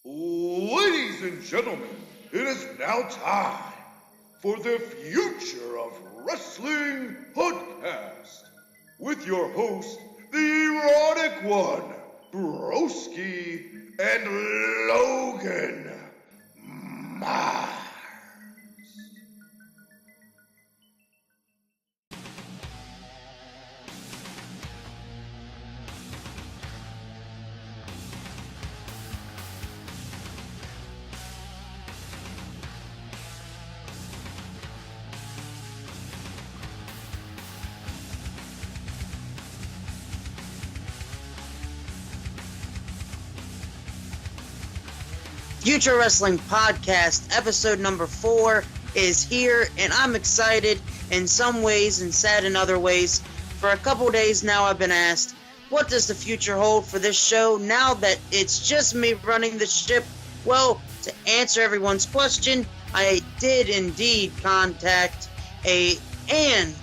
Ladies and gentlemen, it is now time for the Future of Wrestling Podcast with your host, the erotic one, Broski and Logan Mars. Future Wrestling Podcast, episode number 4 is here, and I'm excited in some ways and sad in other ways. For a couple days now, I've been asked, what does the future hold for this show now that it's just me running the ship? Well, to answer everyone's question, I did indeed contact and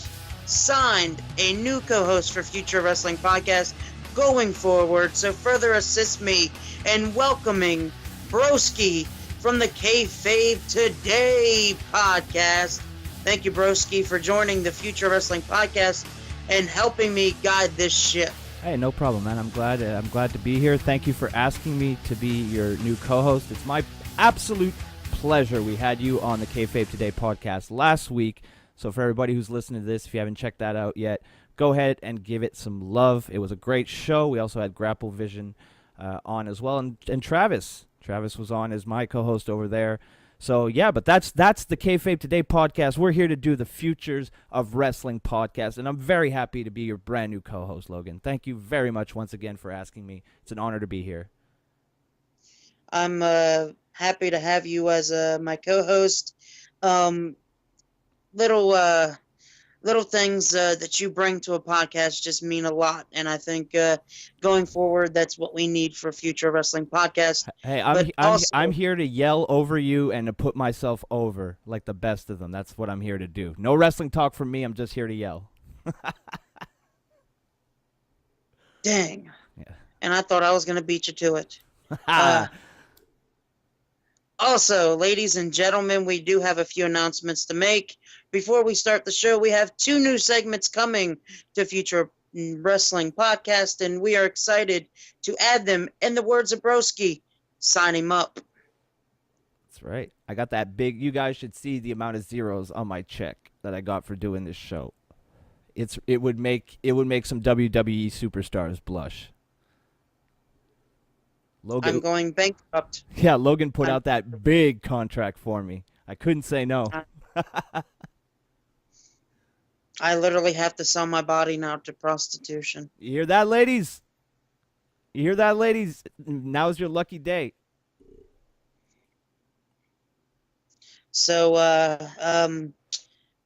signed a new co-host for Future Wrestling Podcast going forward, so further assist me in welcoming Broski from the Kayfabe Today podcast. Thank you, Broski, for joining the Future Wrestling Podcast and helping me guide this ship. Hey, no problem, man. I'm glad to be here. Thank you for asking me to be your new co-host. It's my absolute pleasure. We had you on the Kayfabe Today podcast last week. So for everybody who's listening to this, if you haven't checked that out yet, go ahead and give it some love. It was a great show. We also had Grapple Vision on as well, and Travis was on as my co-host over there. So, yeah, but that's the Kayfabe Today podcast. We're here to do the Futures of Wrestling podcast, and I'm very happy to be your brand new co-host, Logan. Thank you very much once again for asking me. It's an honor to be here. I'm happy to have you as my co-host. Little things that you bring to a podcast just mean a lot, and I think going forward, that's what we need for Future Wrestling Podcast. Hey, I'm here to yell over you and to put myself over like the best of them. That's what I'm here to do. No wrestling talk from me. I'm just here to yell. Dang. Yeah. And I thought I was going to beat you to it. Also, ladies and gentlemen, we do have a few announcements to make. Before we start the show, we have 2 new segments coming to Future Wrestling Podcast, and we are excited to add them. In the words of Broski, sign him up. That's right. I got that big. You guys should see the amount of zeros on my check that I got for doing this show. It would make some WWE superstars blush. Logan, I'm going bankrupt. Yeah, Logan put out that big contract for me. I couldn't say no. I literally have to sell my body now to prostitution. You hear that, ladies? You hear that, ladies? Now's your lucky day. So,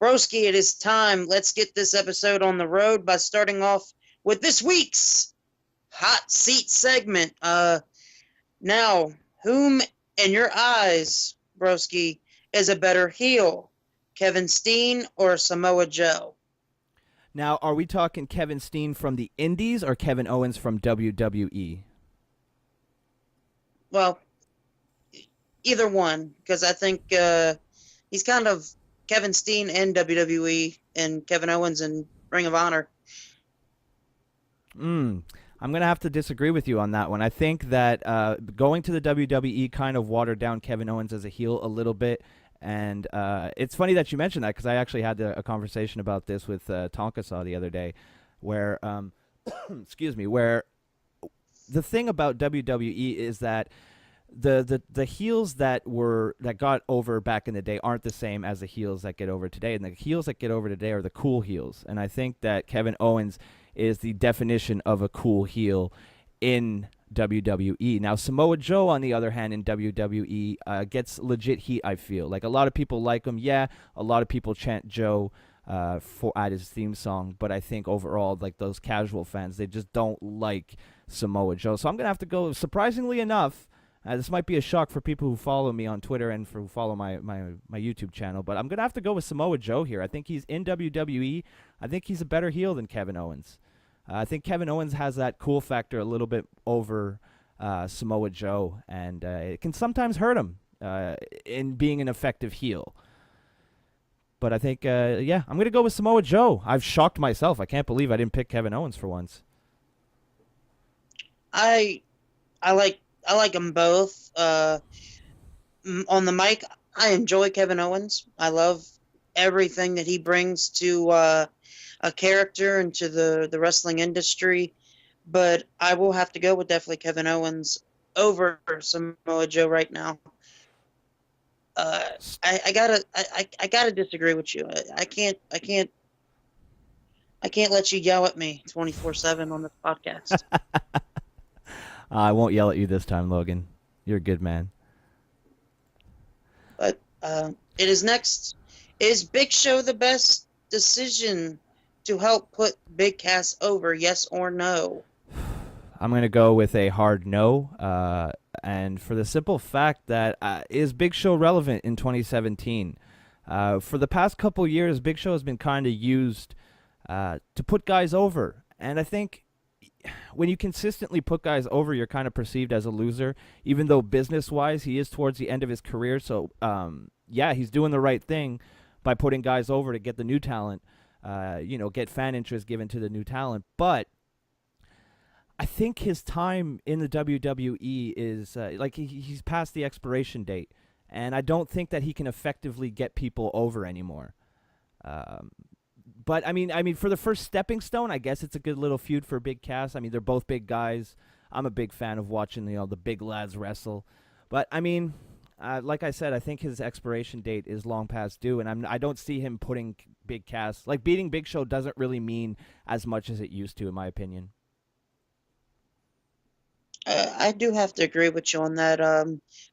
Broski, it is time. Let's get this episode on the road by starting off with this week's Hot Seat segment. Now, whom in your eyes, Broski, is a better heel? Kevin Steen or Samoa Joe? Now, are we talking Kevin Steen from the Indies or Kevin Owens from WWE? Well, either one, because I think he's kind of Kevin Steen in WWE and Kevin Owens in Ring of Honor. I'm going to have to disagree with you on that one. I think that going to the WWE kind of watered down Kevin Owens as a heel a little bit. And it's funny that you mentioned that because I actually had a conversation about this with Tonka Saw the other day where, where the thing about WWE is that the heels that got over back in the day aren't the same as the heels that get over today. And the heels that get over today are the cool heels. And I think that Kevin Owens is the definition of a cool heel in WWE. Now, Samoa Joe, on the other hand, in WWE, gets legit heat, I feel. Like, a lot of people like him. Yeah, a lot of people chant Joe at his theme song. But I think overall, like, those casual fans, they just don't like Samoa Joe. So I'm going to have to go, surprisingly enough, this might be a shock for people who follow me on Twitter and who follow my YouTube channel, but I'm going to have to go with Samoa Joe here. I think he's in WWE. I think he's a better heel than Kevin Owens. I think Kevin Owens has that cool factor a little bit over Samoa Joe, and it can sometimes hurt him in being an effective heel. But I think, I'm going to go with Samoa Joe. I've shocked myself. I can't believe I didn't pick Kevin Owens for once. I like them both. On the mic, I enjoy Kevin Owens. I love everything that he brings to a character and to the wrestling industry. But I will have to go with definitely Kevin Owens over Samoa Joe right now. I gotta disagree with you. I can't let you yell at me 24/7 on this podcast. I won't yell at you this time, Logan. You're a good man. But it is next. Is Big Show the best decision to help put Big Cass over? Yes or no? I'm going to go with a hard no. And for the simple fact that is Big Show relevant in 2017? For the past couple years, Big Show has been kind of used to put guys over. And I think when you consistently put guys over, you're kind of perceived as a loser, even though business-wise he is towards the end of his career. So, he's doing the right thing by putting guys over to get the new talent, get fan interest given to the new talent. But I think his time in the WWE is he's past the expiration date, and I don't think that he can effectively get people over anymore. But I mean, for the first stepping stone, I guess it's a good little feud for Big Cass. I mean, they're both big guys. I'm a big fan of watching the big lads wrestle. But I mean, like I said, I think his expiration date is long past due, and I don't see him putting Big Cass, beating Big Show doesn't really mean as much as it used to, in my opinion. I do have to agree with you on that.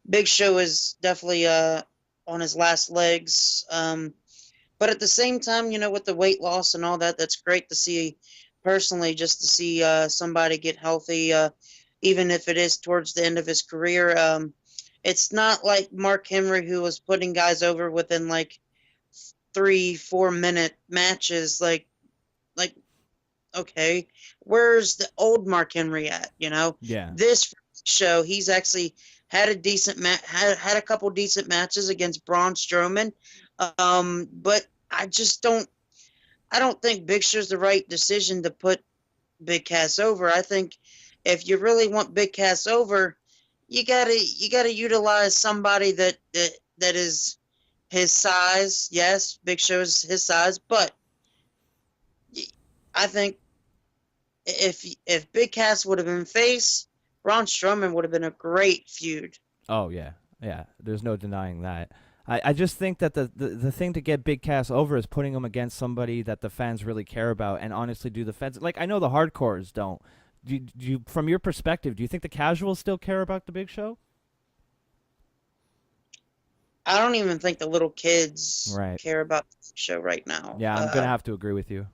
Big Show is definitely on his last legs. But at the same time, with the weight loss and all that, that's great to see personally, just to see somebody get healthy, even if it is towards the end of his career. It's not like Mark Henry, who was putting guys over within 3-4 minute matches. Okay, where's the old Mark Henry at? Yeah. This show, he's actually had a decent had a couple decent matches against Braun Strowman. But I don't think Big Show's the right decision to put Big Cass over. I think if you really want Big Cass over, you gotta utilize somebody that is his size. Yes, Big Show's his size, but I think if Big Cass would have been face, Braun Strowman would have been a great feud. Oh yeah. There's no denying that. I just think that the thing to get Big Cass over is putting him against somebody that the fans really care about, and honestly, do the fans I know the hardcores don't. Do you, from your perspective, do you think the casuals still care about the Big Show? I don't even think the little kids care about the Big Show right now. Yeah, I'm gonna have to agree with you.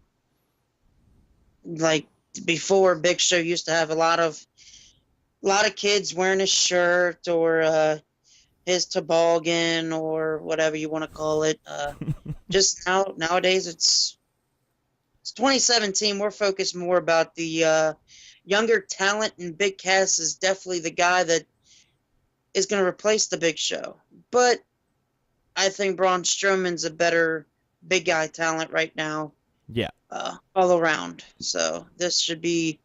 Before, Big Show used to have a lot of kids wearing his shirt or his toboggan or whatever you want to call it. Just nowadays it's 2017. We're focused more about the younger talent, and Big Cass is definitely the guy that is going to replace the Big Show. But I think Braun Strowman's a better big guy talent right now. Yeah. All around. So this should be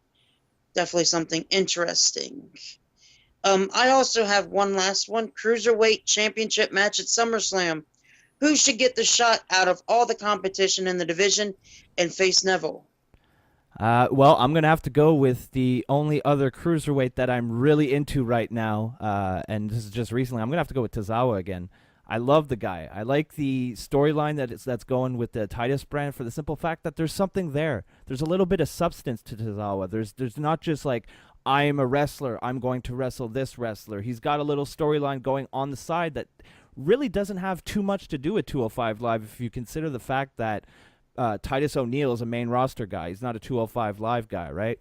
definitely something interesting. I also have one last one. Cruiserweight Championship match at SummerSlam. Who should get the shot out of all the competition in the division and face Neville? Well, I'm going to have to go with the only other cruiserweight that I'm really into right now, and this is just recently. I'm going to have to go with Tozawa again. I love the guy. I like the storyline that's going with the Titus brand, for the simple fact that there's something there. There's a little bit of substance to Tozawa. There's not just I am a wrestler, I'm going to wrestle this wrestler. He's got a little storyline going on the side that really doesn't have too much to do with 205 Live if you consider the fact that Titus O'Neil is a main roster guy. He's not a 205 Live guy, right?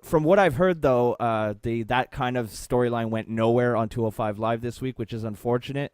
From what I've heard, though, that kind of storyline went nowhere on 205 Live this week, which is unfortunate.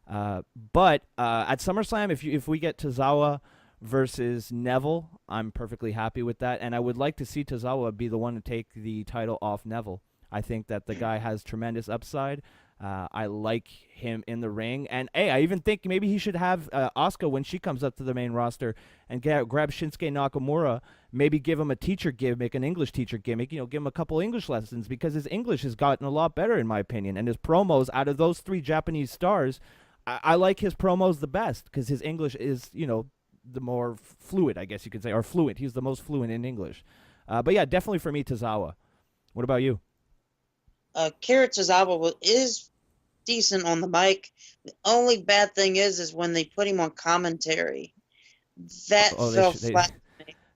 But at SummerSlam, if we get Tozawa versus Neville, I'm perfectly happy with that, and I would like to see Tozawa be the one to take the title off Neville. I think that the guy has tremendous upside. I like him in the ring. And, hey, I even think maybe he should have Asuka, when she comes up to the main roster, and grab Shinsuke Nakamura, maybe give him a teacher gimmick, an English teacher gimmick, give him a couple English lessons, because his English has gotten a lot better, in my opinion. And his promos, out of those 3 Japanese stars, I like his promos the best, because his English is, the more fluid, I guess you could say, or fluent. He's the most fluent in English. But, yeah, definitely for me, Tozawa. What about you? Kira Tozawa is decent on the mic. The only bad thing is when they put him on commentary. That fell flat.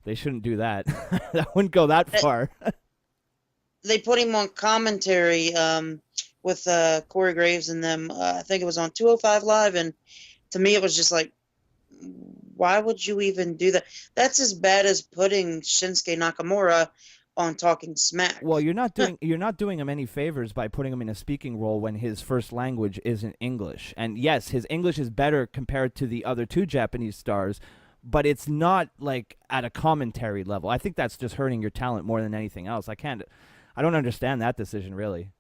They shouldn't do that. That wouldn't go that far. They put him on commentary with Corey Graves and them. I think it was on 205 Live, and to me it was just like, why would you even do that? That's as bad as putting Shinsuke Nakamura on Talking Smack. Well, you're not doing him any favors by putting him in a speaking role when his first language isn't English. And yes, his English is better compared to the other 2 Japanese stars, but it's not like at a commentary level. I think that's just hurting your talent more than anything else. I don't understand that decision, really.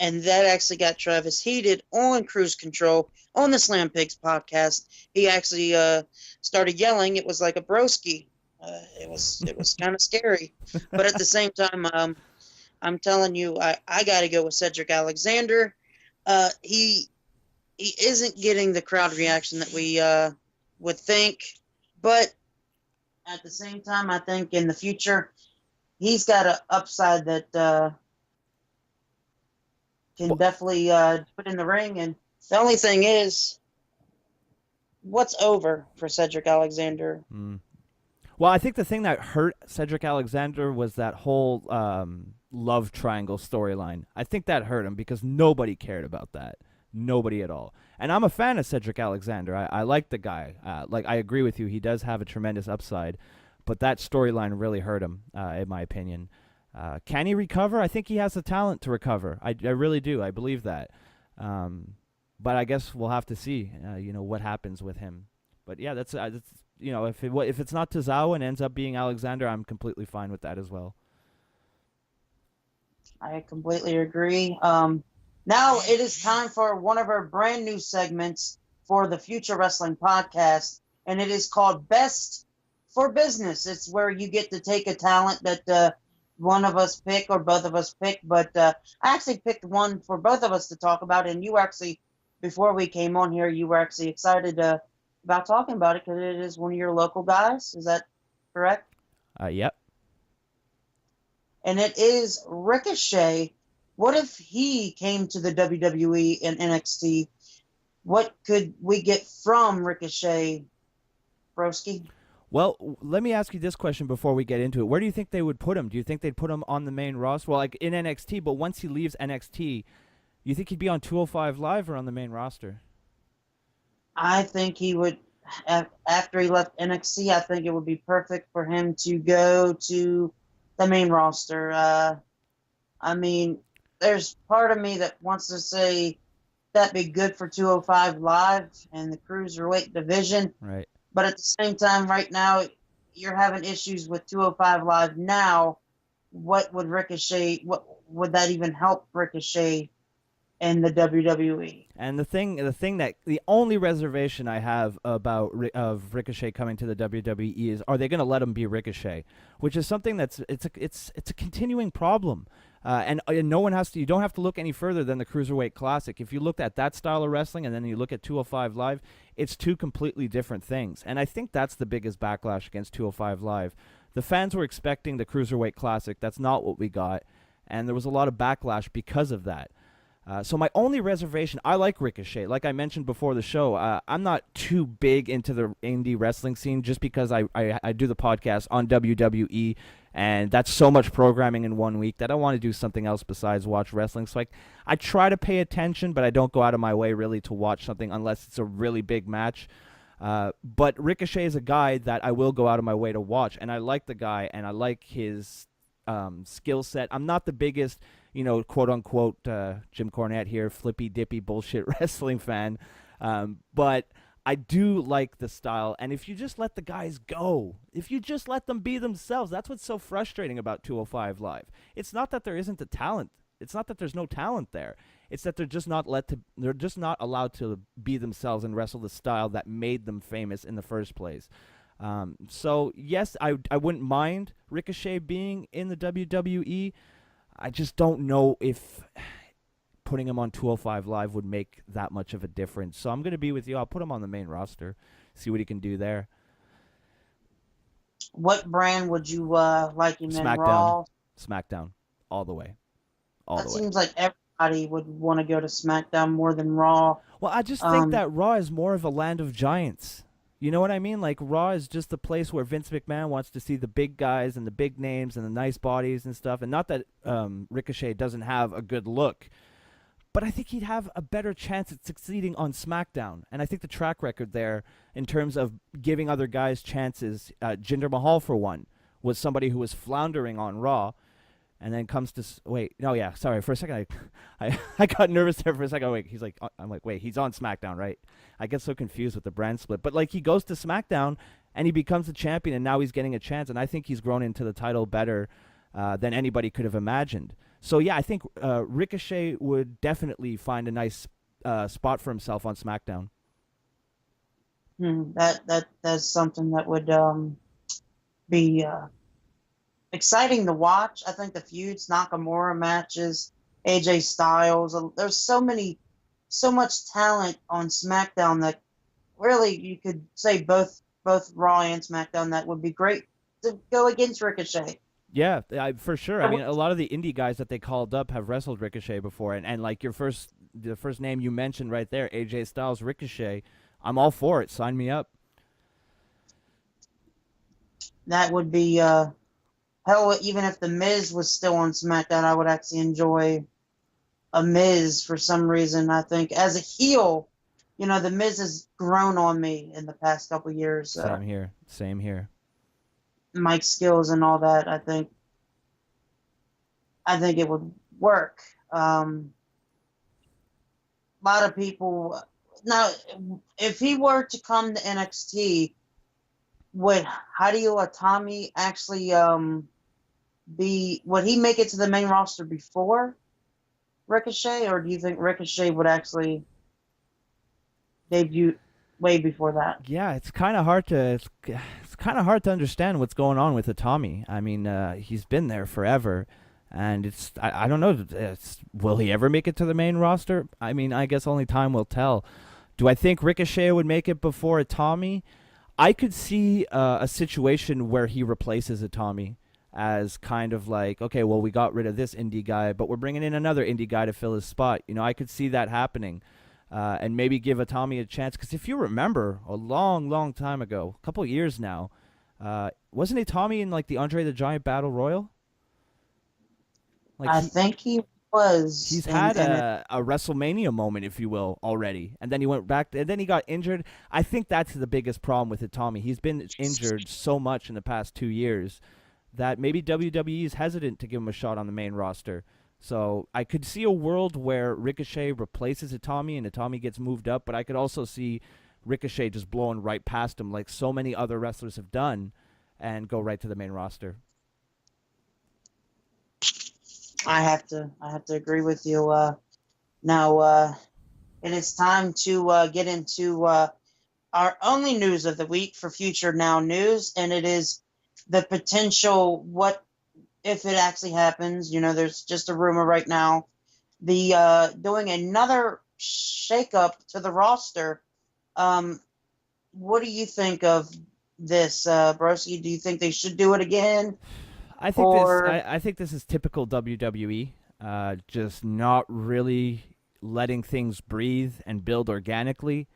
And that actually got Travis heated on Cruise Control on the Slam Pigs podcast. He actually started yelling. It was like a broski. It was kind of scary, but at the same time, I'm telling you, I got to go with Cedric Alexander. He isn't getting the crowd reaction that we would think, but at the same time, I think in the future, he's got an upside that can definitely put in the ring. And the only thing is, what's over for Cedric Alexander? Well, I think the thing that hurt Cedric Alexander was that whole love triangle storyline. I think that hurt him because nobody cared about that. Nobody at all. And I'm a fan of Cedric Alexander. I like the guy. I agree with you. He does have a tremendous upside. But that storyline really hurt him, in my opinion. Can he recover? I think he has the talent to recover. I really do. I believe that. But I guess we'll have to see, what happens with him. But, yeah, that's if it's not Tozawa and ends up being Alexander, I'm completely fine with that as well. I completely agree. Now it is time for one of our brand new segments for the Future Wrestling Podcast, and it is called Best for Business. It's where you get to take a talent that one of us pick or both of us pick, but I actually picked one for both of us to talk about, and you actually, before we came on here, you were actually excited about talking about it because it is one of your local guys. Is that correct? Yep. And it is Ricochet. What if he came to the WWE and NXT? What could we get from Ricochet, Broski? Well, let me ask you this question before we get into it. Where do you think they would put him? Do you think they'd put him on the main roster? Well, like in NXT, but once he leaves NXT, you think he'd be on 205 Live or on the main roster? I think he would, after he left NXT, I think it would be perfect for him to go to the main roster. I mean, there's part of me that wants to say that'd be good for 205 Live and the Cruiserweight division. Right. But at the same time, right now, you're having issues with 205 Live now. What would would that even help Ricochet in the WWE? And the only reservation I have about of Ricochet coming to the WWE is, are they going to let him be Ricochet? Which is something it's a continuing problem. And no one has to. You don't have to look any further than the Cruiserweight Classic. If you looked at that style of wrestling and then you look at 205 Live, it's 2 completely different things. And I think that's the biggest backlash against 205 Live. The fans were expecting the Cruiserweight Classic. That's not what we got, and there was a lot of backlash because of that. So my only reservation, I like Ricochet. Like I mentioned before the show, I'm not too big into the indie wrestling scene just because I do the podcast on WWE, and that's so much programming in 1 week that I want to do something else besides watch wrestling. So I try to pay attention, but I don't go out of my way really to watch something unless it's a really big match. But Ricochet is a guy that I will go out of my way to watch, and I like the guy, and I like his skill set. I'm not the biggest, quote unquote, Jim Cornette here, flippy dippy bullshit wrestling fan, but I do like the style, and if you just let the guys go, if you just let them be themselves, that's what's so frustrating about 205 Live. It's not that there isn't the talent. It's not that there's no talent there. It's that they're just not allowed to be themselves and wrestle the style that made them famous in the first place. So yes, I wouldn't mind Ricochet being in the WWE. I just don't know if putting him on 205 Live would make that much of a difference. So I'm going to be with you. I'll put him on the main roster, see what he can do there. What brand would you like him in? SmackDown. Raw? SmackDown. All the way. That seems like everybody would want to go to SmackDown more than Raw. Well, I just think that Raw is more of a land of giants. You know what I mean? Like, Raw is just the place where Vince McMahon wants to see the big guys and the big names and the nice bodies and stuff. And not that Ricochet doesn't have a good look, but I think he'd have a better chance at succeeding on SmackDown. And I think the track record there in terms of giving other guys chances, Jinder Mahal, for one, was somebody who was floundering on Raw. And then comes to sorry. For a second, I got nervous there for a second. Wait, I'm like, wait, he's on SmackDown, right? I get so confused with the brand split. But like, he goes to SmackDown and he becomes the champion, and now he's getting a chance. And I think he's grown into the title better than anybody could have imagined. So yeah, I think Ricochet would definitely find a nice spot for himself on SmackDown. That's something that would be. Exciting to watch. I think the feuds, Nakamura matches, AJ Styles. There's so much talent on SmackDown that really you could say both Raw and SmackDown that would be great to go against Ricochet. Yeah, for sure. I mean, a lot of the indie guys that they called up have wrestled Ricochet before, and like the first name you mentioned right there, AJ Styles, Ricochet. I'm all for it. Sign me up. That would be. Hell, even if The Miz was still on SmackDown, I would actually enjoy a Miz for some reason. I think as a heel, The Miz has grown on me in the past couple of years. Same here. Mike skills and all that. I think it would work. A lot of people now, if he were to come to NXT, would Hideo Itami actually would he make it to the main roster before Ricochet, or do you think Ricochet would actually debut way before that? Yeah, it's kind of hard to understand what's going on with Itami. I mean, he's been there forever, and I don't know. Will he ever make it to the main roster? I mean, I guess only time will tell. Do I think Ricochet would make it before Itami? I could see a situation where he replaces Itami as kind of like, okay, well, we got rid of this indie guy, but we're bringing in another indie guy to fill his spot. I could see that happening, and maybe give Itami a chance. Because if you remember, a long, long time ago, a couple of years now, wasn't Itami in like the Andre the Giant Battle Royal? I think he was. He's had a WrestleMania moment, if you will, already, and then he went back, and then he got injured. I think that's the biggest problem with Itami. He's been injured so much in the past 2 years that maybe WWE is hesitant to give him a shot on the main roster. So I could see a world where Ricochet replaces Itami and Itami gets moved up, but I could also see Ricochet just blowing right past him like so many other wrestlers have done and go right to the main roster. I have to agree with you. Now, it is time to get into our only news of the week for Future Now News, and it is the potential, what if it actually happens. There's just a rumor right now. The doing another shakeup to the roster. What do you think of this, Broski? Do you think they should do it again? I think this is typical WWE, just not really letting things breathe and build organically.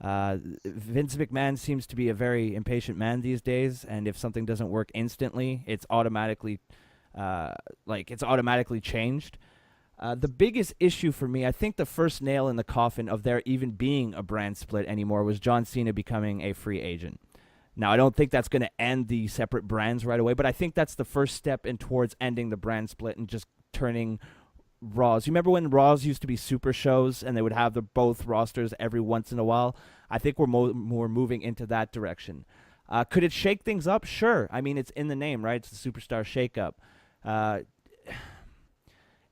Vince McMahon seems to be a very impatient man these days, and if something doesn't work instantly, it's automatically changed. The biggest issue for me, I think the first nail in the coffin of there even being a brand split anymore was John Cena becoming a free agent. Now, I don't think that's going to end the separate brands right away, but I think that's the first step in towards ending the brand split and just turning Raws. You remember when Raws used to be super shows and they would have the both rosters every once in a while? I think we're more moving into that direction. Could it shake things up? Sure. I mean, it's in the name, right? It's the Superstar Shakeup.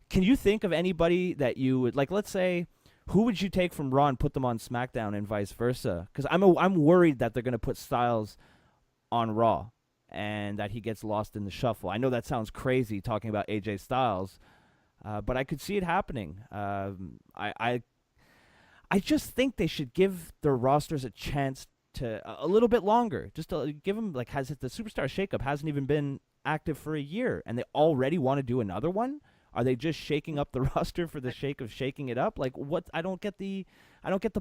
Can you think of anybody that you would, like, let's say, who would you take from Raw and put them on SmackDown and vice versa? Because I'm worried that they're going to put Styles on Raw and that he gets lost in the shuffle. I know that sounds crazy talking about AJ Styles, but I could see it happening. I just think they should give their rosters a chance to a little bit longer, just to give them, like, the Superstar Shakeup hasn't even been active for a year, and they already want to do another one? Are they just shaking up the roster for the sake of shaking it up? Like, what? I don't get the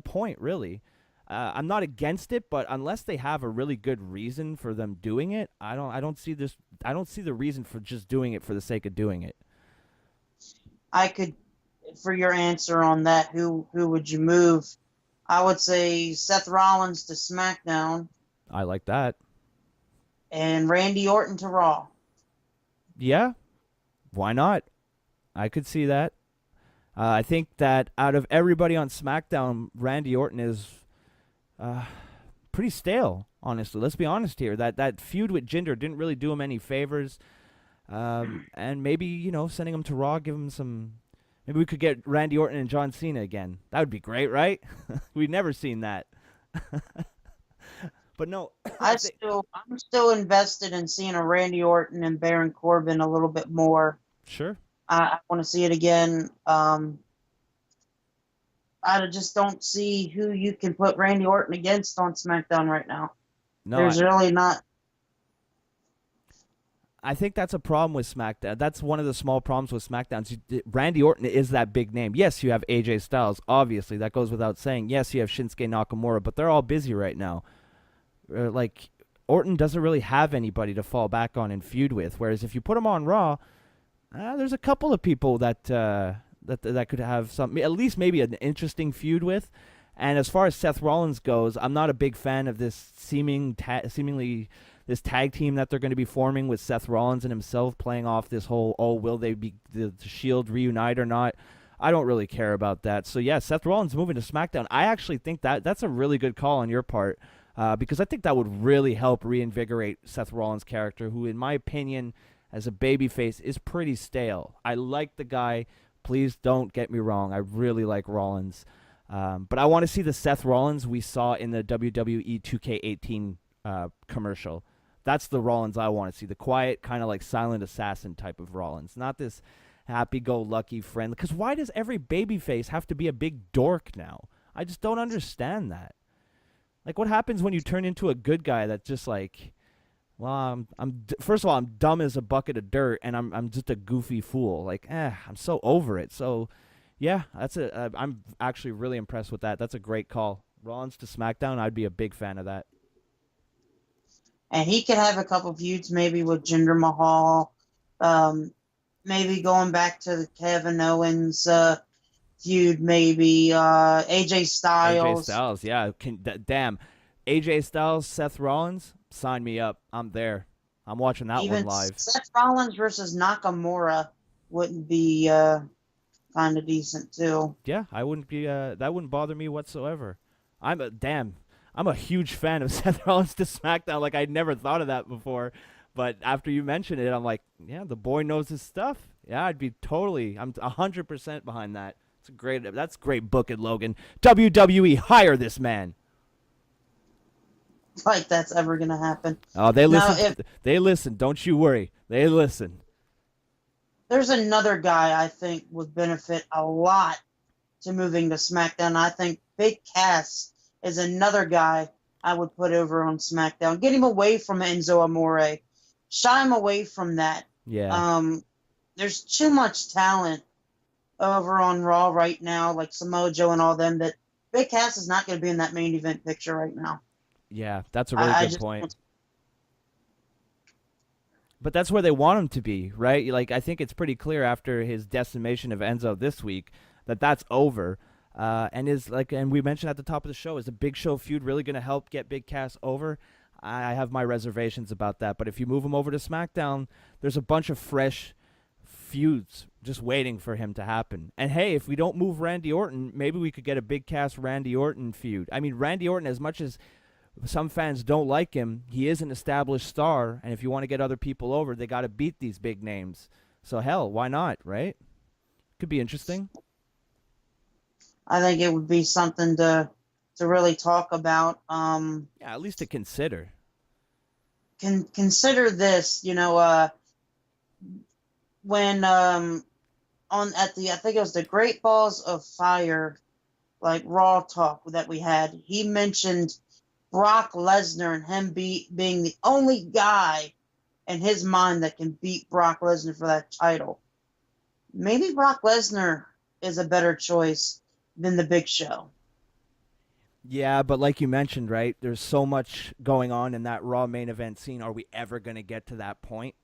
point, really. I'm not against it, but unless they have a really good reason for them doing it, I don't see the reason for just doing it for the sake of doing it. For your answer on that, who would you move? I would say Seth Rollins to SmackDown. I like that. And Randy Orton to Raw. Yeah, why not? I could see that. I think that out of everybody on SmackDown, Randy Orton is pretty stale, honestly. Let's be honest here. That feud with Jinder didn't really do him any favors. And maybe, sending him to Raw, give him some... Maybe we could get Randy Orton and John Cena again. That would be great, right? We've never seen that. But no. I'm still invested in seeing a Randy Orton and Baron Corbin a little bit more. Sure. I want to see it again. I just don't see who you can put Randy Orton against on SmackDown right now. No, There's really not. I think that's a problem with SmackDown. That's one of the small problems with SmackDown. Randy Orton is that big name. Yes, you have AJ Styles. Obviously, that goes without saying. Yes, you have Shinsuke Nakamura, but they're all busy right now. Orton doesn't really have anybody to fall back on and feud with. Whereas if you put him on Raw, there's a couple of people that could have at least maybe an interesting feud with. And as far as Seth Rollins goes, I'm not a big fan of this seemingly this tag team that they're going to be forming with Seth Rollins and himself playing off this whole, will they be the Shield reunite or not? I don't really care about that. So yeah, Seth Rollins moving to SmackDown. I actually think that's a really good call on your part, because I think that would really help reinvigorate Seth Rollins' character, who in my opinion, as a babyface, is pretty stale. I like the guy. Please don't get me wrong. I really like Rollins. But I want to see the Seth Rollins we saw in the WWE 2K18 commercial. That's the Rollins I want to see. The quiet, kind of like silent assassin type of Rollins. Not this happy-go-lucky friend. Because why does every babyface have to be a big dork now? I just don't understand that. Like, what happens when you turn into a good guy that's just like... Well, first of all, I'm dumb as a bucket of dirt, and I'm just a goofy fool. Like, I'm so over it. So, yeah, I'm actually really impressed with that. That's a great call. Rollins to SmackDown, I'd be a big fan of that. And he could have a couple feuds, maybe with Jinder Mahal, maybe going back to the Kevin Owens feud, maybe AJ Styles. AJ Styles, yeah. Damn. AJ Styles, Seth Rollins, sign me up. I'm there. I'm watching that one live. Seth Rollins versus Nakamura wouldn't be kind of decent too. Yeah, I wouldn't be. That wouldn't bother me whatsoever. I'm a huge fan of Seth Rollins to SmackDown. Like, I'd never thought of that before, but after you mentioned it, I'm like, yeah, the boy knows his stuff. Yeah, I'm 100% behind that. That's great booking, Logan. WWE, hire this man. Like that's ever gonna happen. Oh, they listen. They listen. Don't you worry. They listen. There's another guy I think would benefit a lot to moving to SmackDown. I think Big Cass is another guy I would put over on SmackDown. Get him away from Enzo Amore. Shy him away from that. Yeah. There's too much talent over on Raw right now, like Samoa Joe and all them, that Big Cass is not going to be in that main event picture right now. Yeah, that's a really good point. But that's where they want him to be, right? Like, I think it's pretty clear after his decimation of Enzo this week that that's over. And we mentioned at the top of the show, is the Big Show feud really going to help get Big Cass over? I have my reservations about that. But if you move him over to SmackDown, there's a bunch of fresh feuds just waiting for him to happen. And hey, if we don't move Randy Orton, maybe we could get a big cast Randy Orton feud. I mean, Randy Orton, as much as some fans don't like him, he is an established star, and if you want to get other people over, they got to beat these big names. So hell, why not, right? Could be interesting. I think it would be something to really talk about. Yeah, at least to consider. Consider this, when I think it was the Great Balls of Fire, like Raw talk that we had, he mentioned Brock Lesnar and him being the only guy in his mind that can beat Brock Lesnar for that title. Maybe Brock Lesnar is a better choice than the Big Show. Yeah, but like you mentioned, right, there's so much going on in that Raw main event scene. Are we ever going to get to that point?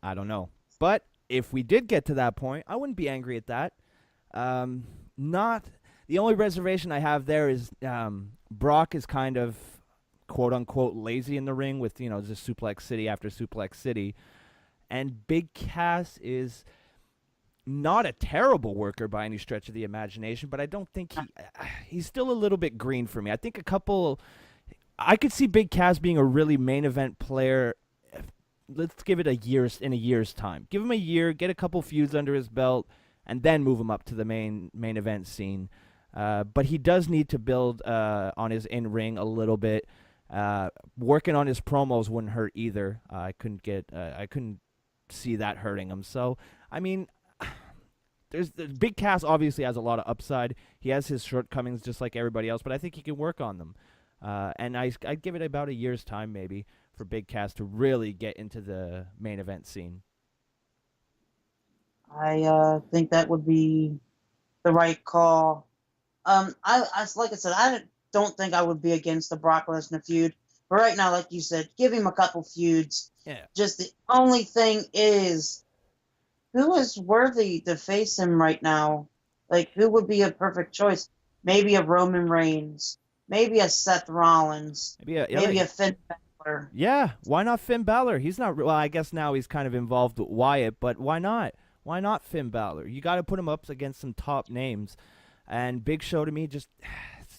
I don't know. But if we did get to that point, I wouldn't be angry at that. Not the only reservation I have there is Brock is kind of quote-unquote lazy in the ring with, just suplex city after suplex city. And Big Cass is not a terrible worker by any stretch of the imagination, but I don't think he's still a little bit green for me. I think I could see Big Cass being a really main event player. Let's give it in a year's time. Give him a year, get a couple feuds under his belt, and then move him up to the main event scene. But he does need to build on his in-ring a little bit. Working on his promos wouldn't hurt either. I couldn't see that hurting him. So, I mean, Big Cass obviously has a lot of upside. He has his shortcomings just like everybody else, but I think he can work on them. And I'd give it about a year's time maybe for Big Cass to really get into the main event scene. I think that would be the right call. Like I said, I don't think I would be against the Brock Lesnar feud. But right now, like you said, give him a couple feuds. Yeah. Just the only thing is, who is worthy to face him right now? Like, who would be a perfect choice? Maybe a Roman Reigns. Maybe a Seth Rollins. Maybe a Finn Balor. Yeah, why not Finn Balor? He's not. Well, I guess now he's kind of involved with Wyatt, but why not? Why not Finn Balor? You got to put him up against some top names. And Big Show to me it's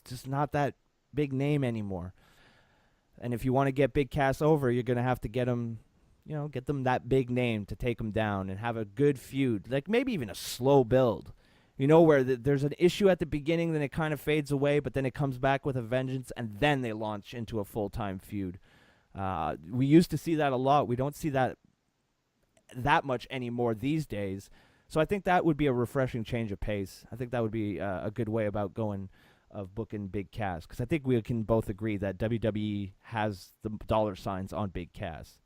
just not that big name anymore. And if you want to get Big Cass over, you're going to have to get him, get them that big name to take him down and have a good feud. Like maybe even a slow build, where there's an issue at the beginning, then it kind of fades away, but then it comes back with a vengeance, and then they launch into a full-time feud. We used to see that a lot. We don't see that much anymore these days. So I think that would be a refreshing change of pace. I think that would be a good way about of booking Big Cass, because I think we can both agree that WWE has the dollar signs on Big Cass.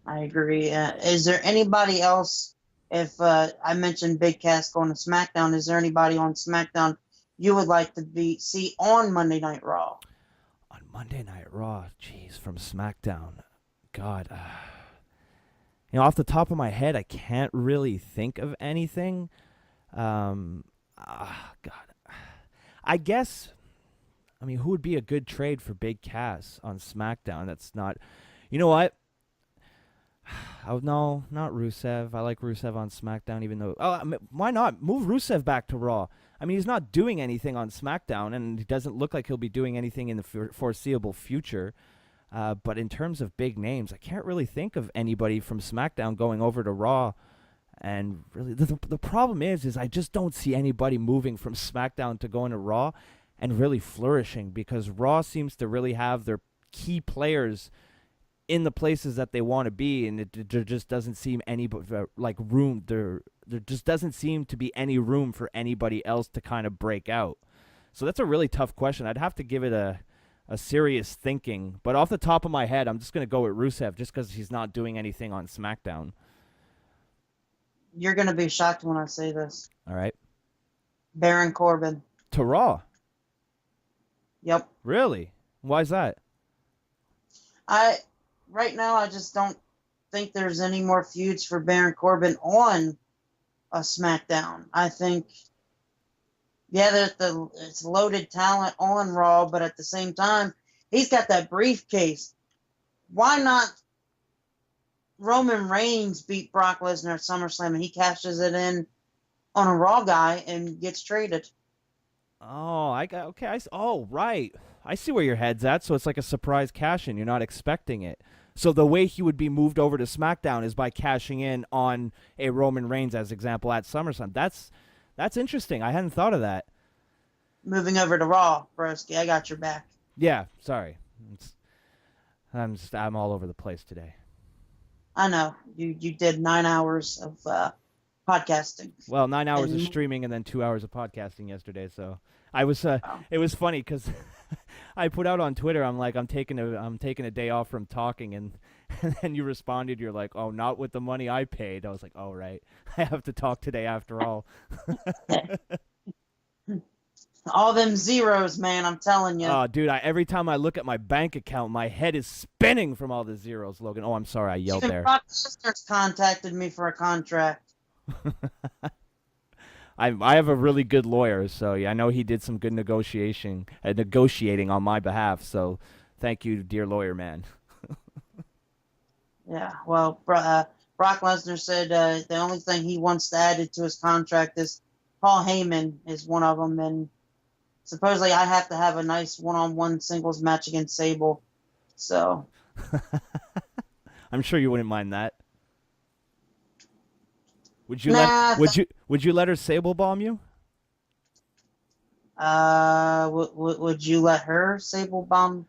I agree. Is there anybody else, if I mentioned Big Cass going to SmackDown, is there anybody on SmackDown you would like to see on Monday Night Raw? On Monday Night Raw? Jeez, from SmackDown. God. Off the top of my head, I can't really think of anything. God. I guess, who would be a good trade for Big Cass on SmackDown? That's not, you know what? No, not Rusev. I like Rusev on SmackDown, even though, why not? Move Rusev back to Raw. He's not doing anything on SmackDown, and he doesn't look like he'll be doing anything in the foreseeable future. But in terms of big names, I can't really think of anybody from SmackDown going over to Raw. And really, the problem is I just don't see anybody moving from SmackDown to going to Raw and really flourishing, because Raw seems to really have their key players in the places that they want to be, and there just doesn't seem room. There just doesn't seem to be any room for anybody else to kind of break out. So that's a really tough question. I'd have to give it a serious thinking. But off the top of my head, I'm just going to go with Rusev just because he's not doing anything on SmackDown. You're going to be shocked when I say this. All right. Baron Corbin. To Raw? Yep. Really? Why is that? Right now, I just don't think there's any more feuds for Baron Corbin on a SmackDown. I think, it's loaded talent on Raw, but at the same time, he's got that briefcase. Why not Roman Reigns beat Brock Lesnar at SummerSlam and he cashes it in on a Raw guy and gets traded. Oh, oh, right. I see where your head's at. So it's like a surprise cash in. You're not expecting it. So the way he would be moved over to SmackDown is by cashing in on a Roman Reigns, as example, at SummerSlam. That's interesting. I hadn't thought of that. Moving over to Raw, Broski. I got your back. Yeah, sorry. I'm all over the place today. I know. You did 9 hours of podcasting. Well, 9 hours of streaming and then 2 hours of podcasting yesterday. So I was. It was funny because I put out on Twitter. I'm like, I'm taking a day off from talking, and then you responded. You're like, oh, not with the money I paid. I was like, oh, right. I have to talk today after all. All them zeros, man, I'm telling you. Oh, dude, every time I look at my bank account, my head is spinning from all the zeros, Logan. Oh, I'm sorry, I yelled there. Brock Lesnar contacted me for a contract. I have a really good lawyer, so yeah, I know he did some good negotiating on my behalf, so thank you, dear lawyer man. Yeah, well, Brock Lesnar said the only thing he wants added to his contract is Paul Heyman is one of them, and supposedly I have to have a nice one-on-one singles match against Sable. So I'm sure you wouldn't mind that. Would you would you let her Sable bomb you? Would you let her Sable bomb?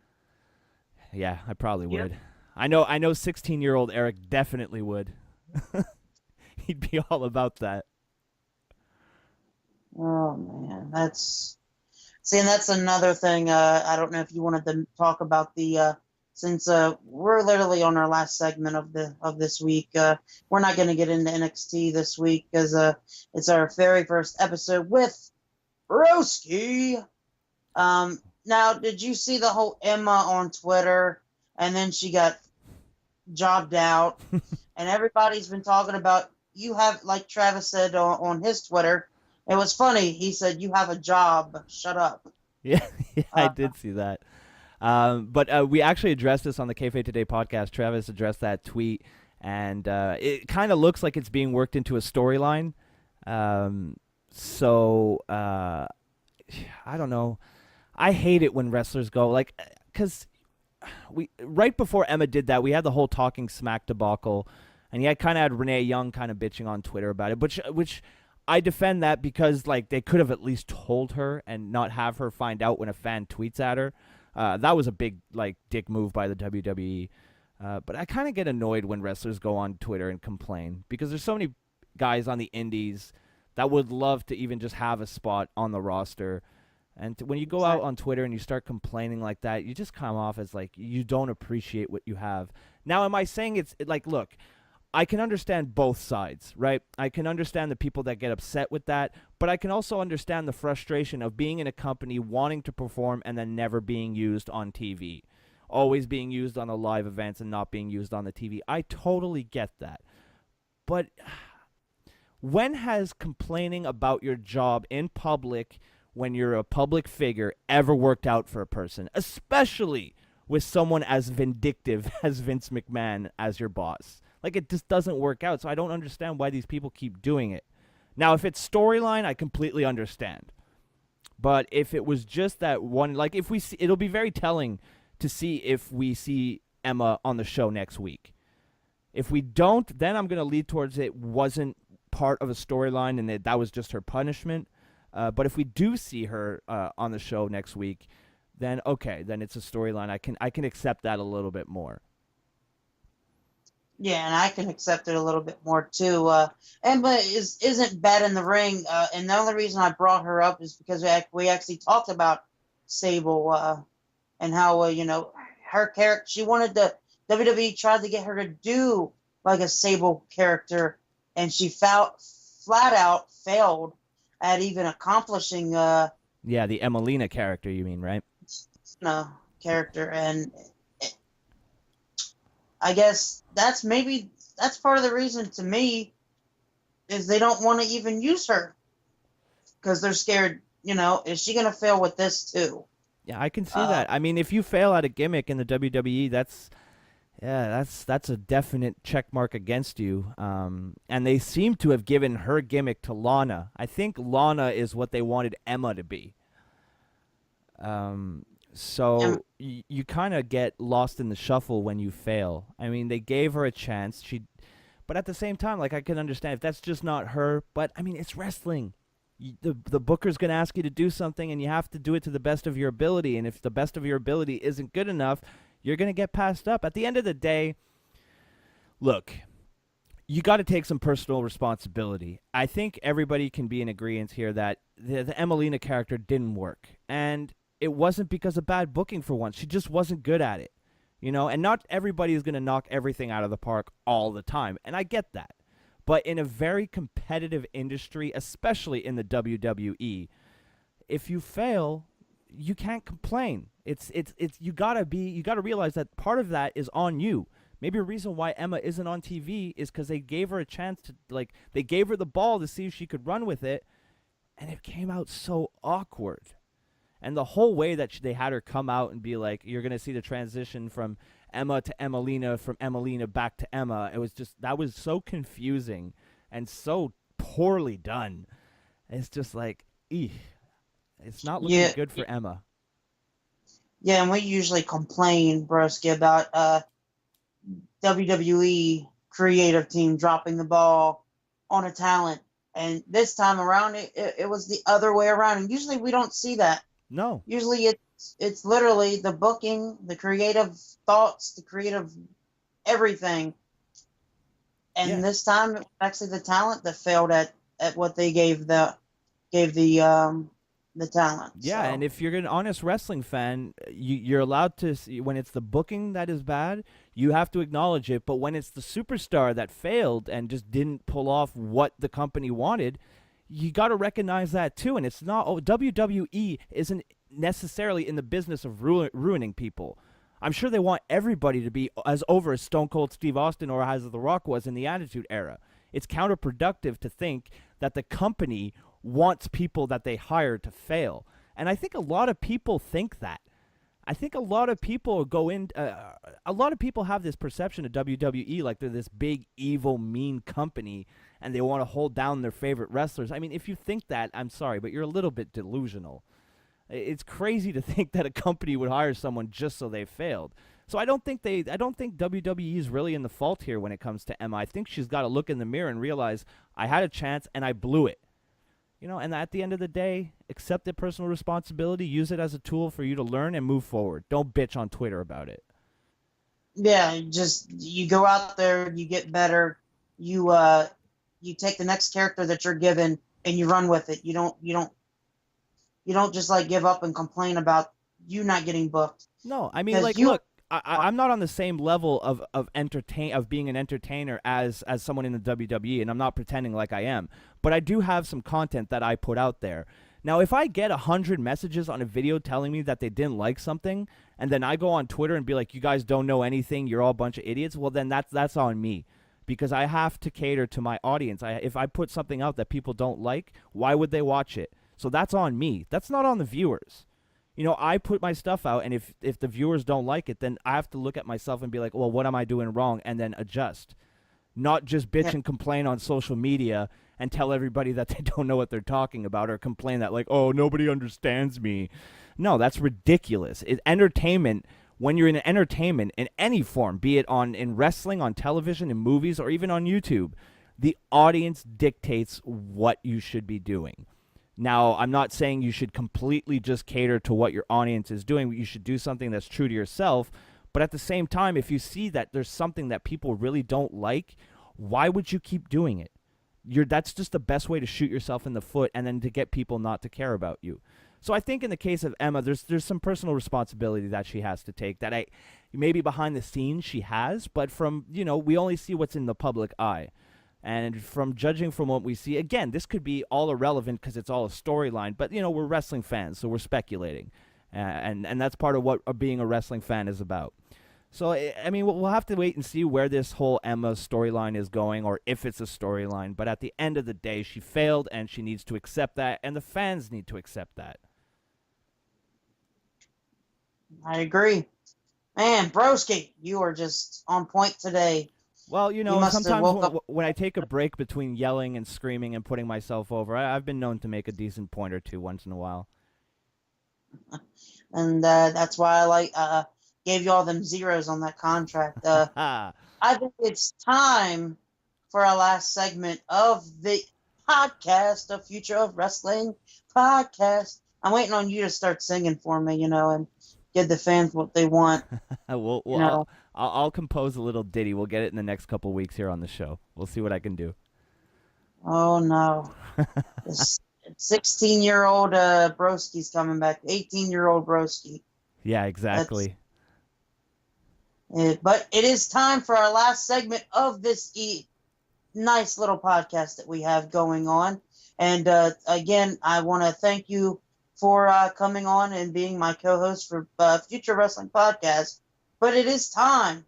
Yeah, I probably would. I know 16-year-old Eric definitely would. He'd be all about that. Oh man, that's another thing. I don't know if you wanted to talk about the since we're literally on our last segment of this week. We're not going to get into NXT this week because it's our very first episode with Broski. Now, did you see the whole Emma on Twitter? And then she got jobbed out, and everybody's been talking about you have, like Travis said on his Twitter. It was funny. He said, "You have a job. Shut up." Yeah, I did see that. But we actually addressed this on the Kayfabe Today podcast. Travis addressed that tweet, and it kind of looks like it's being worked into a storyline. So I don't know. I hate it when wrestlers go because right before Emma did that, we had the whole Talking Smack debacle, and you kind of had Renee Young kind of bitching on Twitter about it, which I defend that because they could have at least told her and not have her find out when a fan tweets at her. That was a big dick move by the WWE. But I kind of get annoyed when wrestlers go on Twitter and complain because there's so many guys on the indies that would love to even just have a spot on the roster. And when you go out on Twitter and you start complaining like that, you just come off as you don't appreciate what you have. Now, am I saying it's look, I can understand both sides, right? I can understand the people that get upset with that, but I can also understand the frustration of being in a company wanting to perform and then never being used on TV, always being used on the live events and not being used on the TV. I totally get that. But when has complaining about your job in public when you're a public figure ever worked out for a person, especially with someone as vindictive as Vince McMahon as your boss? It just doesn't work out, so I don't understand why these people keep doing it. Now, if it's storyline, I completely understand. But if it was just that one, if we see, it'll be very telling to see if we see Emma on the show next week. If we don't, then I'm going to lead towards it wasn't part of a storyline and that was just her punishment. But if we do see her on the show next week, then okay, then it's a storyline. I can accept that a little bit more. Yeah, and I can accept it a little bit more too. Emma isn't bad in the ring, and the only reason I brought her up is because we actually talked about Sable and how her character. She wanted WWE tried to get her to do a Sable character, and she flat out failed at even accomplishing. Yeah, the Emelina character, you mean, right? No character, and I guess that's part of the reason to me is they don't want to even use her because they're scared. Is she going to fail with this too? Yeah, I can see that. I mean, if you fail at a gimmick in the WWE, Yeah, that's a definite check mark against you. And they seem to have given her gimmick to Lana. I think Lana is what they wanted Emma to be. And So you kind of get lost in the shuffle when you fail. I mean, they gave her a chance. But at the same time, like I can understand if that's just not her. But I mean, it's wrestling. The booker's gonna ask you to do something, and you have to do it to the best of your ability. And if the best of your ability isn't good enough, you're gonna get passed up. At the end of the day, look, you got to take some personal responsibility. I think everybody can be in agreement here that the Emelina character didn't work, and it wasn't because of bad booking for once. She just wasn't good at it, and not everybody is going to knock everything out of the park all the time, and I get that. But in a very competitive industry, especially in the WWE, if you fail, you can't complain. It's you got to realize that part of that is on you. Maybe a reason why Emma isn't on TV is because they gave her a chance to, they gave her the ball to see if she could run with it, and it came out so awkward. And the whole way that they had her come out and be like, you're going to see the transition from Emma to Emelina, from Emelina back to Emma, that was so confusing and so poorly done. It's just like, it's not looking good for Emma. Yeah, and we usually complain, Broski, about WWE creative team dropping the ball on a talent, and this time around it was the other way around, and usually we don't see that. No, usually it's literally the booking, the creative thoughts, the creative everything, and this time it was actually the talent that failed at what they gave the talent. Yeah, and if you're an honest wrestling fan, you're allowed to see when it's the booking that is bad, you have to acknowledge it. But when it's the superstar that failed and just didn't pull off what the company wanted, you got to recognize that too. And it's not WWE isn't necessarily in the business of ruining people. I'm sure they want everybody to be as over as Stone Cold Steve Austin or as The Rock was in the Attitude Era. It's counterproductive to think that the company wants people that they hire to fail. And I think a lot of people think that. I think a lot of people a lot of people have this perception of WWE like they're this big, evil, mean company and they want to hold down their favorite wrestlers. I mean, if you think that, I'm sorry, but you're a little bit delusional. It's crazy to think that a company would hire someone just so they failed. So I don't think WWE is really in the fault here when it comes to Emma. I think she's got to look in the mirror and realize I had a chance and I blew it. And at the end of the day, accept the personal responsibility, use it as a tool for you to learn and move forward. Don't bitch on Twitter about it. Yeah, you go out there, you get better, you take the next character that you're given and you run with it. You don't just give up and complain about you not getting booked. No, I mean look, I'm not on the same level of being an entertainer as someone in the WWE, and I'm not pretending like I am. But I do have some content that I put out there. Now, if I get 100 messages on a video telling me that they didn't like something, and then I go on Twitter and be like, "You guys don't know anything. You're all a bunch of idiots." Well, then that's on me, because I have to cater to my audience. If I put something out that people don't like, why would they watch it? So that's on me. That's not on the viewers. I put my stuff out, and if the viewers don't like it, then I have to look at myself and be like, well, what am I doing wrong? And then adjust. Not just bitch and complain on social media and tell everybody that they don't know what they're talking about, or complain that, oh, nobody understands me. No, that's ridiculous. Entertainment, when you're in entertainment in any form, be it in wrestling, on television, in movies, or even on YouTube, the audience dictates what you should be doing. Now, I'm not saying you should completely just cater to what your audience is doing. You should do something that's true to yourself. But at the same time, if you see that there's something that people really don't like, why would you keep doing it? That's just the best way to shoot yourself in the foot and then to get people not to care about you. So I think in the case of Emma, there's some personal responsibility that she has to take that maybe behind the scenes she has, but from, we only see what's in the public eye. And from judging from what we see, again, this could be all irrelevant because it's all a storyline. But, we're wrestling fans, so we're speculating. And that's part of what being a wrestling fan is about. So, I mean, we'll have to wait and see where this whole Emma storyline is going, or if it's a storyline. But at the end of the day, she failed, and she needs to accept that, and the fans need to accept that. I agree. Man, Broski, you are just on point today. Well, You must have sometimes woke up. when I take a break between yelling and screaming and putting myself over, I've been known to make a decent point or two once in a while. And that's why I gave you all them zeros on that contract. I think it's time for our last segment of the podcast, the Future of Wrestling podcast. I'm waiting on you to start singing for me, and give the fans what they want. I'll compose a little ditty. We'll get it in the next couple weeks here on the show. We'll see what I can do. Oh no, this 16-year-old Broski's coming back. 18-year-old Broski. Yeah, exactly. But it is time for our last segment of this nice little podcast that we have going on. And again, I want to thank you for coming on and being my co-host for Future Wrestling Podcast. But it is time,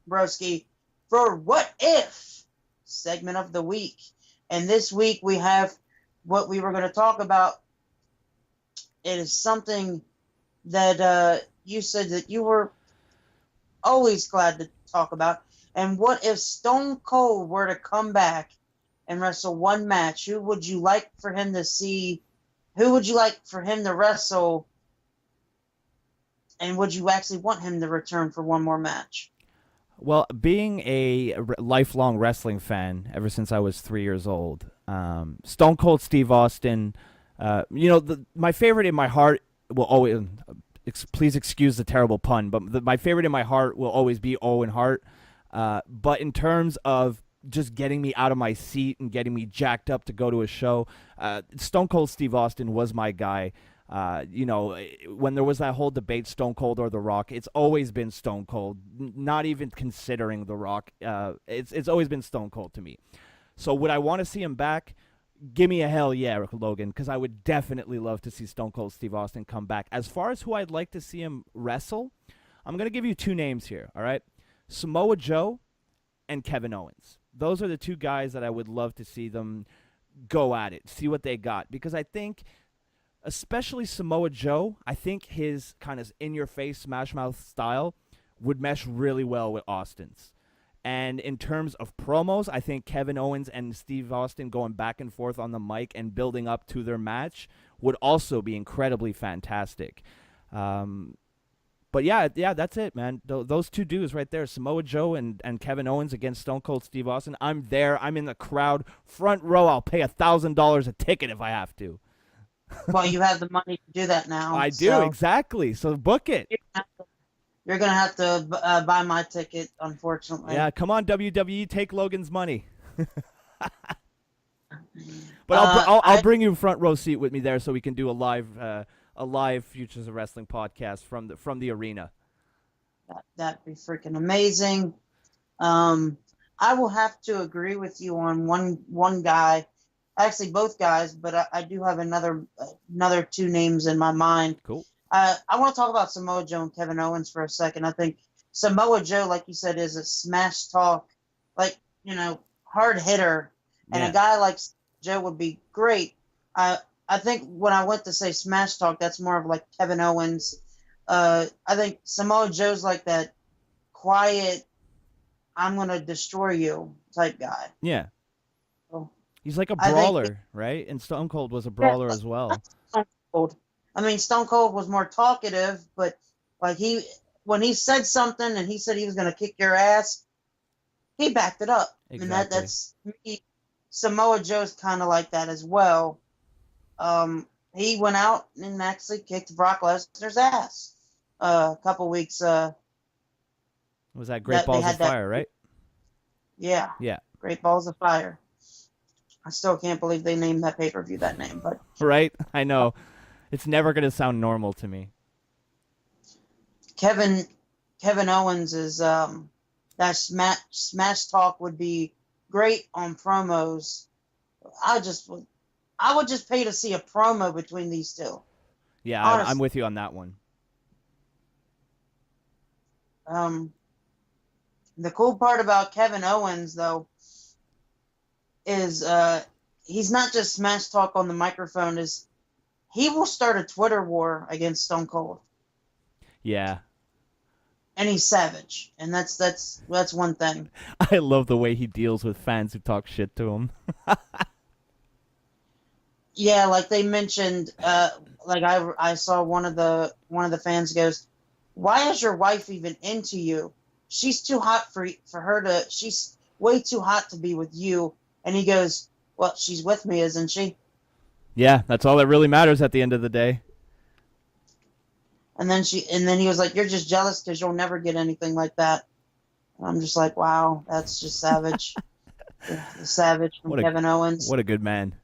Broski, for What If segment of the week. And this week we have what we were going to talk about. It is something that you said that you were always glad to talk about. And what if Stone Cold were to come back and wrestle one match? Who would you like for him to see? Who would you like for him to wrestle? And would you actually want him to return for one more match? Well, being a lifelong wrestling fan ever since I was 3 years old, Stone Cold Steve Austin, my favorite in my heart will always, please excuse the terrible pun, but my favorite in my heart will always be Owen Hart. But in terms of just getting me out of my seat and getting me jacked up to go to a show, Stone Cold Steve Austin was my guy. When there was that whole debate, Stone Cold or The Rock, it's always been Stone Cold, not even considering The Rock. It's always been Stone Cold to me. So would I want to see him back? Give me a hell yeah, Logan, because I would definitely love to see Stone Cold Steve Austin come back. As far as who I'd like to see him wrestle, I'm going to give you two names here, all right? Samoa Joe and Kevin Owens. Those are the two guys that I would love to see them go at it, see what they got. Because I think, especially Samoa Joe, I think his kind of in-your-face Smash Mouth style would mesh really well with Austin's. And in terms of promos, I think Kevin Owens and Steve Austin going back and forth on the mic and building up to their match would also be incredibly fantastic. But yeah, that's it, man. Those two dudes right there, Samoa Joe and Kevin Owens against Stone Cold Steve Austin. I'm there. I'm in the crowd. Front row. I'll pay $1,000 a ticket if I have to. Well, you have the money to do that now. I do, exactly. So book it. You're going to have to buy my ticket, unfortunately. Yeah, come on, WWE. Take Logan's money. But I'll bring you front row seat with me there so we can do a live Futures of Wrestling podcast from the arena. That'd be freaking amazing. I will have to agree with you on one guy, actually both guys, but I do have another two names in my mind. Cool. I want to talk about Samoa Joe and Kevin Owens for a second. I think Samoa Joe, like you said, is a smash talk, hard hitter, and a guy like Joe would be great. I think when I went to say smash talk, that's more of like Kevin Owens. I think Samoa Joe's like that quiet, I'm going to destroy you type guy. Yeah. So, he's like a brawler, right? And Stone Cold was a brawler as well. Stone Cold. I mean, Stone Cold was more talkative, but when he said something and he said he was going to kick your ass, he backed it up. Exactly. And that's me. Samoa Joe's kind of like that as well. He went out and actually kicked Brock Lesnar's ass a couple weeks. Was that Great Balls of Fire, right? Yeah. Yeah. Great Balls of Fire. I still can't believe they named that pay-per-view that name, but right? I know. It's never going to sound normal to me. Kevin Owens is that smash talk would be great on promos. I would just pay to see a promo between these two. Yeah, I'm with you on that one. The cool part about Kevin Owens, though, is he's not just smash talk on the microphone. He will start a Twitter war against Stone Cold. Yeah. and he's savage, and that's one thing. I love the way he deals with fans who talk shit to him. Yeah, like they mentioned, like I saw one of the fans goes, "Why is your wife even into you? She's too hot for her to. She's way too hot to be with you." And he goes, "Well, she's with me, isn't she?" Yeah, that's all that really matters at the end of the day. And then he was like, "You're just jealous because you'll never get anything like that." And I'm just like, wow, that's just savage. The savage from Kevin Owens. What a good man.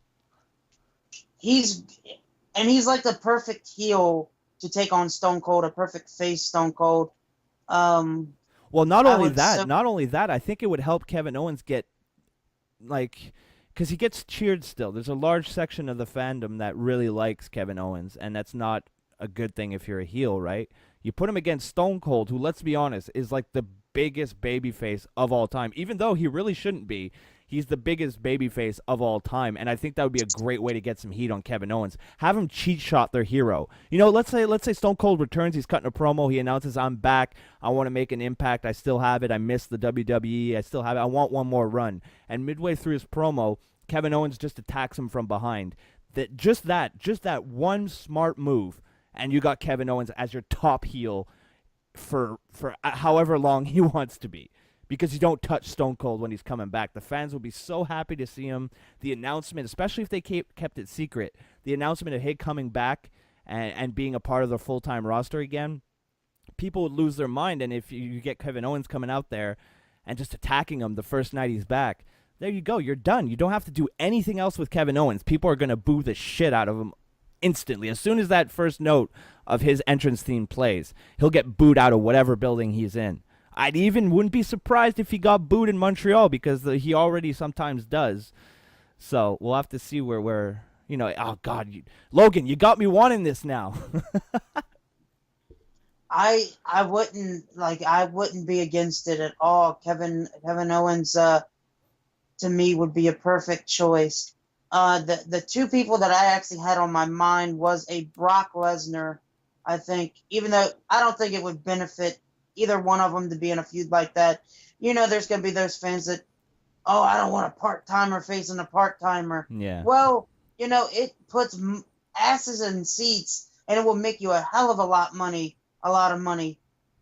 He's like the perfect heel to take on Stone Cold, a perfect face Stone Cold. Well, not only that, I think it would help Kevin Owens get, like, because he gets cheered still. There's a large section of the fandom that really likes Kevin Owens, and that's not a good thing if you're a heel, right? You put him against Stone Cold, who, let's be honest, is like the biggest babyface of all time. Even though he really shouldn't be, he's the biggest babyface of all time, and I think that would be a great way to get some heat on Kevin Owens. Have him cheat shot their hero. You know, let's say Stone Cold returns, he's cutting a promo, he announces, "I'm back, I want to make an impact, I still have it, I miss the WWE, I still have it, I want one more run." And midway through his promo, Kevin Owens just attacks him from behind. Just that one smart move, and you got Kevin Owens as your top heel for however long he wants to be, because you don't touch Stone Cold when he's coming back. The fans will be so happy to see him. The announcement, especially if they kept it secret, the announcement of him coming back and being a part of the full-time roster again, people would lose their mind. And if you get Kevin Owens coming out there and just attacking him the first night he's back, there you go. You're done. You don't have to do anything else with Kevin Owens. People are going to boo the shit out of him instantly. As soon as that first note of his entrance theme plays, he'll get booed out of whatever building he's in. Wouldn't be surprised if he got booed in Montreal, because he already sometimes does. So we'll have to see where oh God, Logan, you got me wanting this now. I wouldn't be against it at all. Kevin Owens to me would be a perfect choice. The two people that I actually had on my mind was a Brock Lesnar. I think, even though I don't think it would benefit either one of them to be in a feud like that. You know, there's going to be those fans that, "Oh, I don't want a part-timer facing a part-timer." Yeah. Well, it puts asses in seats, and it will make you a hell of a lot of money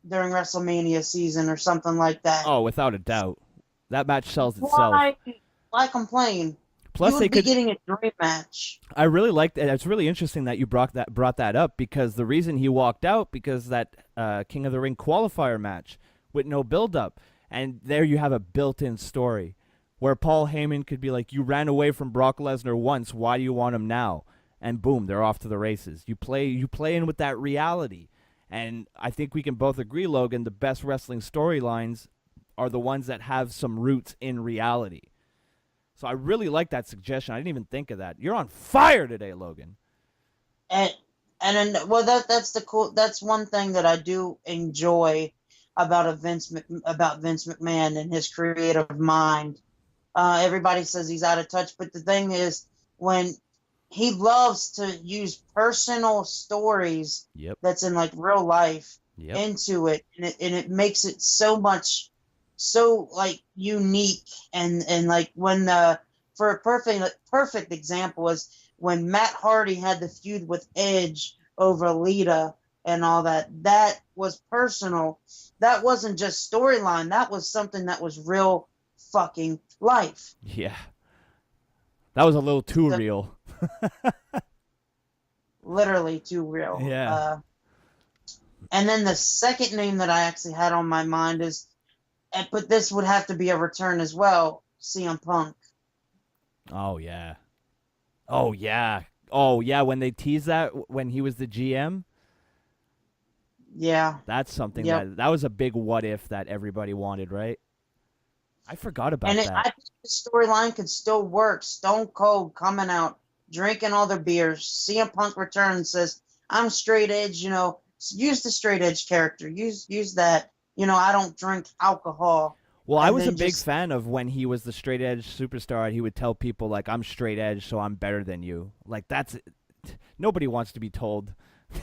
during WrestleMania season or something like that. Oh, without a doubt. That match sells itself. Why complain? Plus, you would be getting a dream match. I really liked it. It's really interesting that you brought that up, because the reason he walked out, because that King of the Ring qualifier match with no build-up. And there you have a built-in story where Paul Heyman could be like, "You ran away from Brock Lesnar once, why do you want him now?" And boom, they're off to the races. You play in with that reality. And I think we can both agree, Logan, the best wrestling storylines are the ones that have some roots in reality. So I really like that suggestion. I didn't even think of that. You're on fire today, Logan. That's one thing that I do enjoy about Vince McMahon and his creative mind. Everybody says he's out of touch, but the thing is, when he loves to use personal stories that's in like real life into it, and it makes it so like unique, and like when for a perfect example is when Matt Hardy had the feud with Edge over Lita and all that. That was personal. That wasn't just storyline. That was something that was real fucking life. Yeah. That was a little too real. Literally too real. Yeah. And then the second name that I actually had on my mind is, but this would have to be a return as well, CM Punk. Oh, yeah. Oh, yeah. Oh, yeah, when they teased that when he was the GM. Yeah. That's something that was a big what if that everybody wanted, right? I forgot about that. I think the storyline could still work. Stone Cold coming out, drinking all their beers. CM Punk returns and says, "I'm straight edge, use the straight edge character. Use that. I don't drink alcohol." Well, I was a big fan of when he was the straight edge superstar. He would tell people, like, "I'm straight edge, so I'm better than you." Like, nobody wants to be told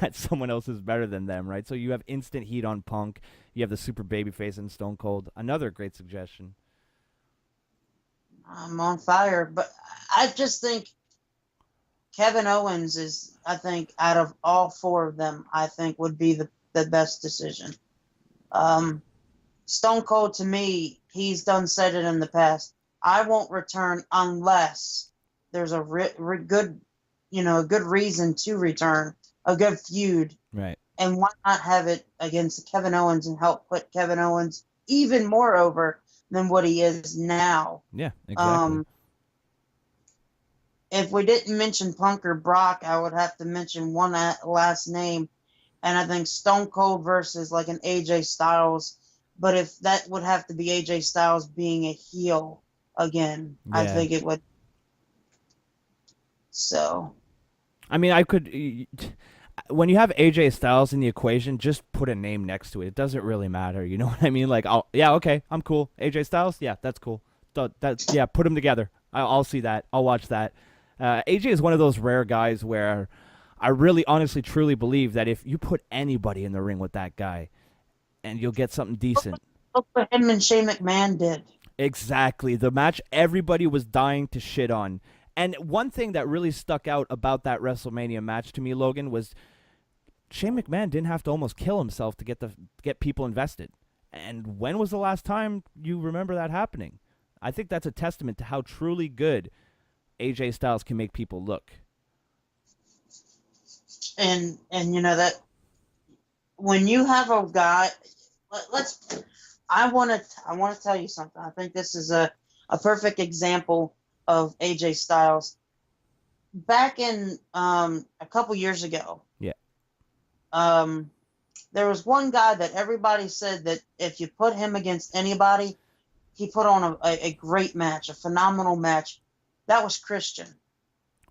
that someone else is better than them, right? So you have instant heat on Punk. You have the super babyface in Stone Cold. Another great suggestion. I'm on fire, but I just think Kevin Owens is, I think, out of all four of them, I think would be the best decision. Stone Cold, to me, he's done said it in the past. I won't return unless there's a good, a good reason to return, a good feud. Right. And why not have it against Kevin Owens and help put Kevin Owens even more over than what he is now? Yeah, exactly. If we didn't mention Punk or Brock, I would have to mention one last name, and I think Stone Cold versus like an AJ Styles. But if that would have to be AJ Styles being a heel again, I think it would. So, I mean, I could. When you have AJ Styles in the equation, just put a name next to it. It doesn't really matter. You know what I mean? Like, okay, I'm cool. AJ Styles, yeah, that's cool. Put them together. I'll see that. I'll watch that. AJ is one of those rare guys where I really, honestly, truly believe that if you put anybody in the ring with that guy, and you'll get something decent. Look what him and Shane McMahon did. Exactly. The match everybody was dying to shit on. And one thing that really stuck out about that WrestleMania match to me, Logan, was Shane McMahon didn't have to almost kill himself to get people invested. And when was the last time you remember that happening? I think that's a testament to how truly good AJ Styles can make people look. And that when you have a guy, I want to tell you something. I think this is a perfect example of AJ Styles. Back in a couple years ago, there was one guy that everybody said that if you put him against anybody, he put on a great match, a phenomenal match. That was Christian.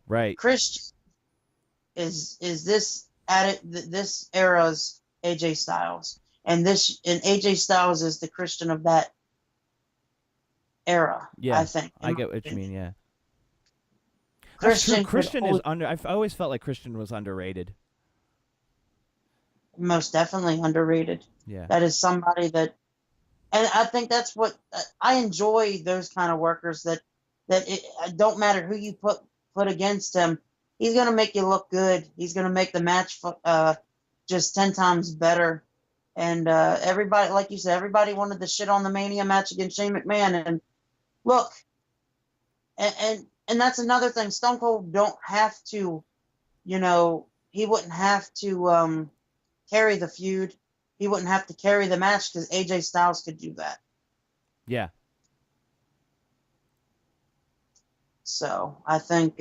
Right. Christian is this era's AJ Styles, and AJ Styles is the Christian of that era. Yeah, I think. I get what you mean. Yeah. Christian is I've always felt like Christian was underrated. Most definitely underrated. Yeah. That is somebody that, and I think that's what I enjoy. Those kind of workers that it don't matter who you put against him, he's gonna make you look good. He's gonna make the match just 10 times better. And everybody, like you said, everybody wanted the shit on the Mania match against Shane McMahon. And look, and that's another thing. Stone Cold don't have to, he wouldn't have to carry the feud. He wouldn't have to carry the match because AJ Styles could do that. Yeah. So I think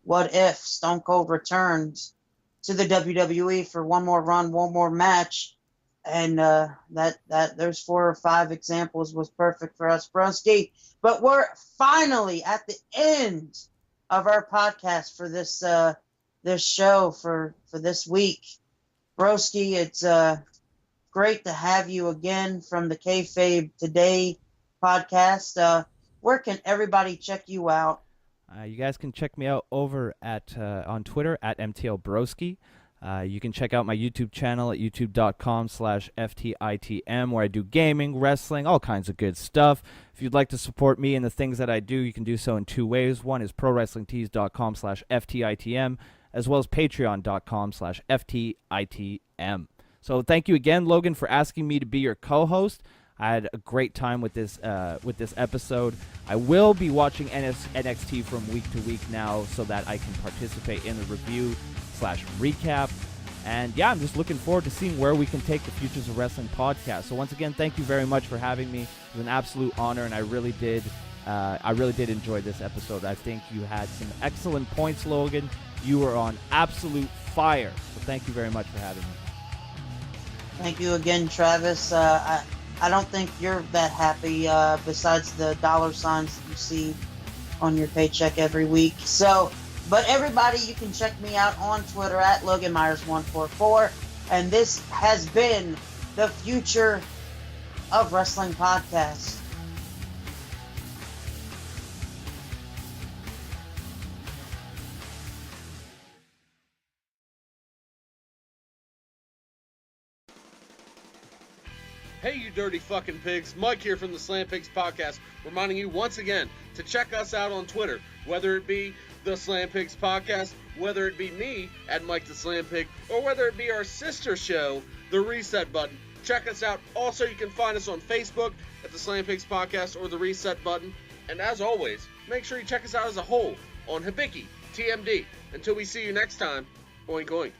what if Stone Cold returns to the WWE for one more run, one more match, and that those 4 or 5 examples was perfect for us, Broski. But we're finally at the end of our podcast for this show for this week. Broski, it's great to have you again from the Kayfabe Today podcast. Where can everybody check you out? You guys can check me out over at on Twitter at MtlBroski. You can check out my YouTube channel at youtube.com/FTITM, where I do gaming, wrestling, all kinds of good stuff. If you'd like to support me and the things that I do, you can do so in 2 ways. One is prowrestlingtees.com/FTITM, as well as patreon.com/FTITM. So thank you again, Logan, for asking me to be your co-host. I had a great time with this episode. I will be watching NXT from week to week now so that I can participate in the review/recap. And yeah, I'm just looking forward to seeing where we can take the Futures of Wrestling podcast. So once again, thank you very much for having me. It was an absolute honor, and I really did enjoy this episode. I think you had some excellent points, Logan. You were on absolute fire. So thank you very much for having me. Thank you again, Travis. I don't think you're that happy besides the $ signs that you see on your paycheck every week. So, but everybody, you can check me out on Twitter at Logan Myers144. And this has been the Future of Wrestling podcast. Hey, you dirty fucking pigs. Mike here from the Slam Pigs Podcast, reminding you once again to check us out on Twitter, whether it be the Slam Pigs Podcast, whether it be me at Mike the Slam Pig, or whether it be our sister show, The Reset Button. Check us out. Also, you can find us on Facebook at the Slam Pigs Podcast or The Reset Button. And as always, make sure you check us out as a whole on Hibiki TMD. Until we see you next time, oink oink.